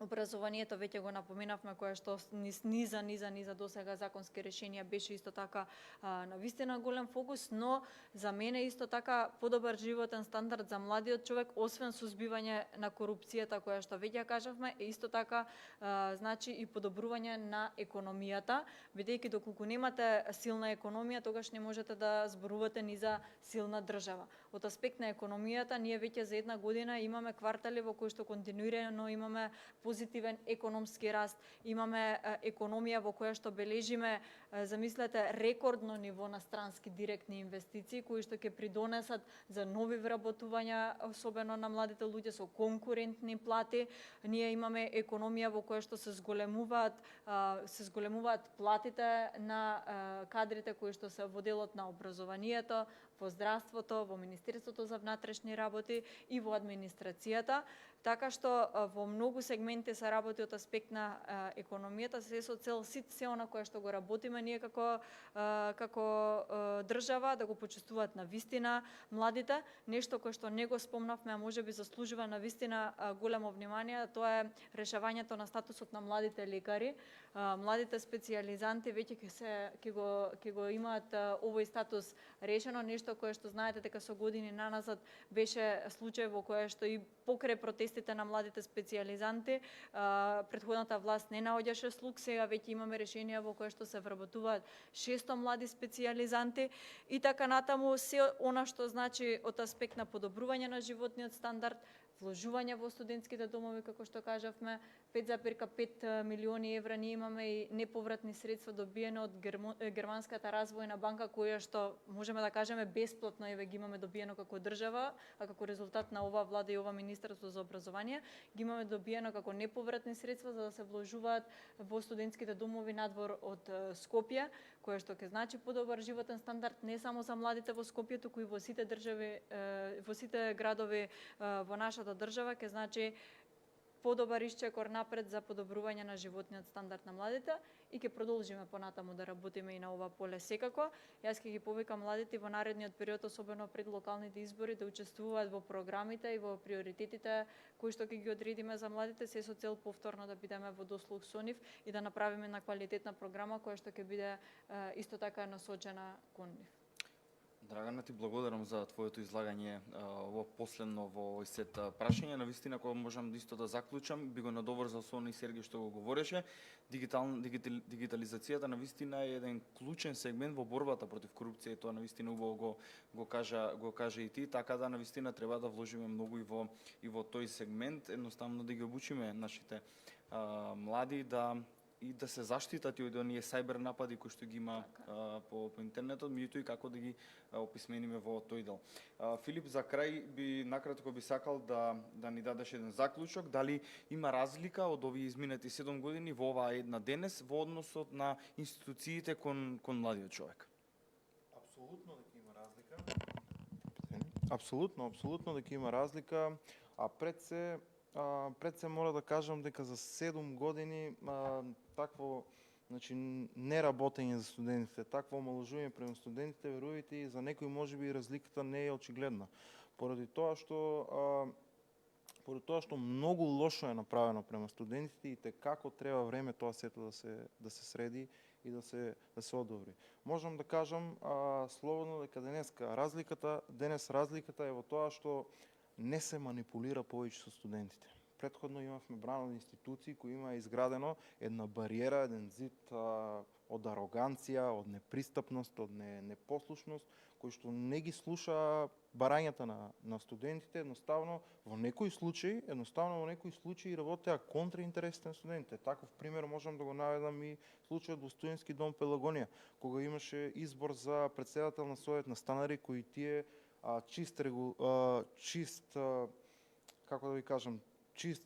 Образованието веќе го напоменавме, кое што низ низа досега законски решенија беше исто така навистина голем фокус, но за мене исто така подобар животен стандард за младиот човек, освен сузбивање на корупцијата која што веќе кажавме, е исто така значи и подобрување на економијата, бидејќи доколку немате силна економија, тогаш не можете да зборувате ни за силна држава. Од аспект на економијата, ние веќе за една година имаме квартали во кои што континуирано имаме позитивен економски раст, имаме економија во која што бележиме, замислете, рекордно ниво на странски директни инвестиции, кои што ќе придонесат за нови вработувања, особено на младите луѓе со конкурентни плати. Ние имаме економија во која што се зголемуваат платите на кадрите кои што се во делот на образованието, во здравството, во Министерството за внатрешни работи и во администрацијата, така што во многу сегменти се работи од аспект на економијата, се со цел се она кое што го работиме ние како држава, да го почувствуваат на вистина младите. Нешто кое што не го спомнавме, а можеби заслужува на вистина големо внимание, тоа е решавањето на статусот на младите лекари. Младите специјализанти веќе ќе го имаат овој статус решено, нешто кое што знаете дека со години наназад беше случај во кој што и покрај протестите на младите специјализанти претходната власт не наоѓаше слух. Сега веќе имаме решенија во кои што се вработуваат 600 млади специјализанти и така натаму, се она што значи од аспект на подобрување на животниот стандард, вложување во студентските домови, како што кажавме, 5,5 милиони евра ние имаме и неповратни средства добиени од Германската развојна банка, која што можеме да кажеме бесплатно ги имаме добиено како држава, а како резултат на ова влада и ова Министерство за образование, ги имаме добиено како неповратни средства за да се вложуваат во студентските домови надвор од Скопје, кое што ќе значи подобар животен стандард не само за младите во Скопје, туку и во сите држави, во сите градови во нашата држава, ќе значи подобар исчекор напред за подобрување на животниот стандард на младите и ќе продолжиме понатаму да работиме и на ова поле секако. Јас ќе ги повикам младите во наредниот период, особено пред локалните избори, да учествуваат во програмите и во приоритетите кои што ќе ги одредиме за младите, се со цел повторно да бидеме во дослух со нив и да направиме една квалитетна програма која што ќе биде исто така насочена кон нив. Драгана, ти благодарам за твоето излагање во последно во овој сет прашање. Навистина, кога можам исто да заклучам, би го надоврзал со оној Сергеј што го говореше. Дигитализацијата навистина е еден клучен сегмент во борбата против корупција, и тоа навистина убаво го кажа и ти, така да навистина треба да вложиме многу и во тој сегмент, едноставно да ги обучиме нашите млади да се заштитат и од оние сајбер напади кои што ги има по интернетот, меѓутоа и како да ги описмениме во тој дел. Филип, за крај накратко би сакал да ни дадеш еден заклучок, дали има разлика од овие изминати 7 години во оваа една денес во односот на институциите кон младиот човек? Апсолутно дека има разлика. Апсолутно дека има разлика, а пред се мора да кажам дека за 7 години такво неработење за студентите, такво омалужување према студентите, верувате, и за некои можеби разликата не е очигледна. Поради тоа што многу лошо е направено према студентите и како треба време тоа сето да се среди и да се одобри. Можам да кажам слободно дека денес разликата е во тоа што не се манипулира повеќе со студентите. Претходно имавме брана од институции кои има изградено една бариера, еден зид од ароганција, од непристапност, од непослушност, кој што не ги слуша барањата на студентите, едноставно во некои случаи работеа контра интересите на студентите. Таков пример можам да го наведам и случајот во Студентски дом Пелагонија, кога имаше избор за претседател на Совет на станари, кои тие чист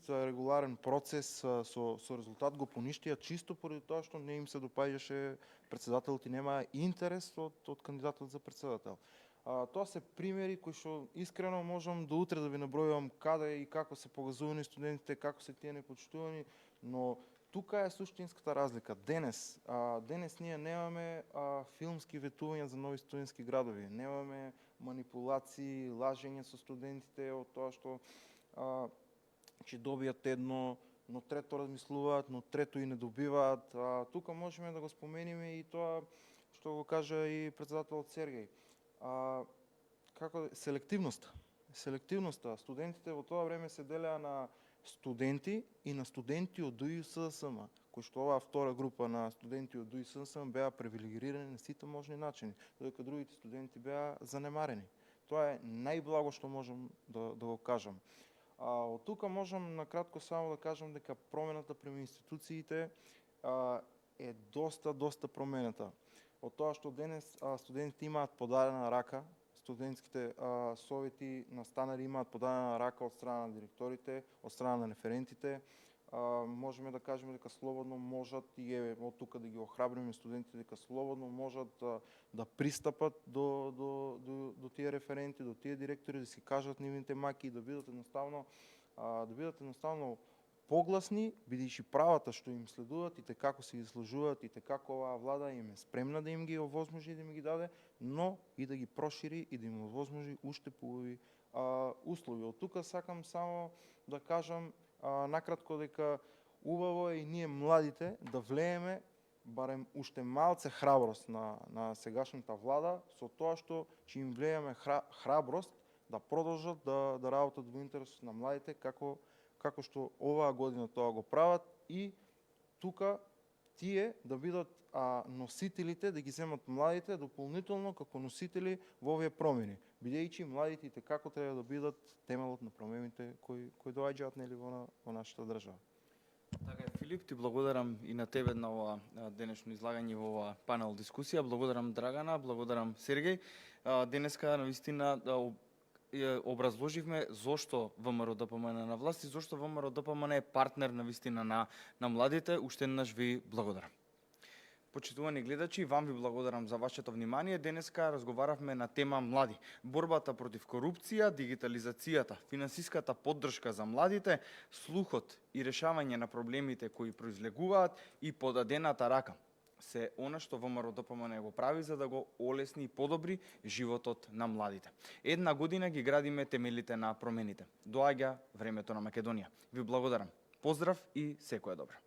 регуларен процес со резултат го поништија чисто поради тоа што не им се допаѓаше претседателот и нема интерес од кандидатот за претседател. Тоа се примери кои што искрено можам до утре да ви набројувам каде и како се погазувани студентите, како се тие непочитувани, но тука е суштинската разлика. Денес ние немаме филмски ветувања за нови студентски градови, немаме манипулации, лажење со студентите од тоа што ќе добијат едно, но трето размислуваат, но трето и не добиваат. Тука можеме да го спомениме и тоа што го кажа и претседателот Сергеј. Селективноста. Студентите во тоа време се делеа на студенти и на студенти од УИССМ, кои што оваа втора група на студенти од УИССМ беа привилегирани на сите можни начини, додека другите студенти беа занемарени. Тоа е најблаго што можам да го кажам. Од тука можам накратко само да кажам дека промената према институциите е доста променета. Од тоа што денес студентите имаат подадена рака, студентските совети на станари имаат подадена рака од страна на директорите, од страна на референтите, можеме да кажеме дека слободно можат и од тука да ги охрабриме студентите дека слободно можат да пристапат до тие референти, до тие директори, да си кажат нивните маки и да бидат едноставно погласни, бидејќи правата што им следуваат и те како се изложуваат и те како оваа влада им е спремна да им ги овозможи и да им ги даде, но и да ги прошири и да им овозможи уште поубави услови. Од тука сакам само да кажам накратко дека убаво е и ние младите да влееме барем уште малце храброст на сегашната влада со тоа што ќе им влееме храброст да продолжат да работат во интерес на младите како што оваа година тоа го прават и тука тие да бидат носителите, да ги земат младите дополнително како носители во овие промени, бидејќи младите и како треба да бидат темелот на промените кои доаѓаат во нашата држава. Така е, Филип, ти благодарам и на тебе на ова денешно излагање во ова панел дискусија. Благодарам Драгана, благодарам Сергеј. Денеска навистина образложивме зошто ВМРО ДПМН на власт и зошто ВМРО ДПМН е партнер навистина на младите. Уште еднаш ви благодарам. Почитувани гледачи, вам ви благодарам за вашето внимание. Денеска разговаравме на тема млади. Борбата против корупција, дигитализацијата, финансиската поддршка за младите, слухот и решавање на проблемите кои произлегуваат и подадената рака. Се она што ВМРО ДПМН го прави за да го олесни и подобри животот на младите. Една година ги градиме темелите на промените. Доаѓа времето на Македонија. Ви благодарам. Поздрав и секое добро.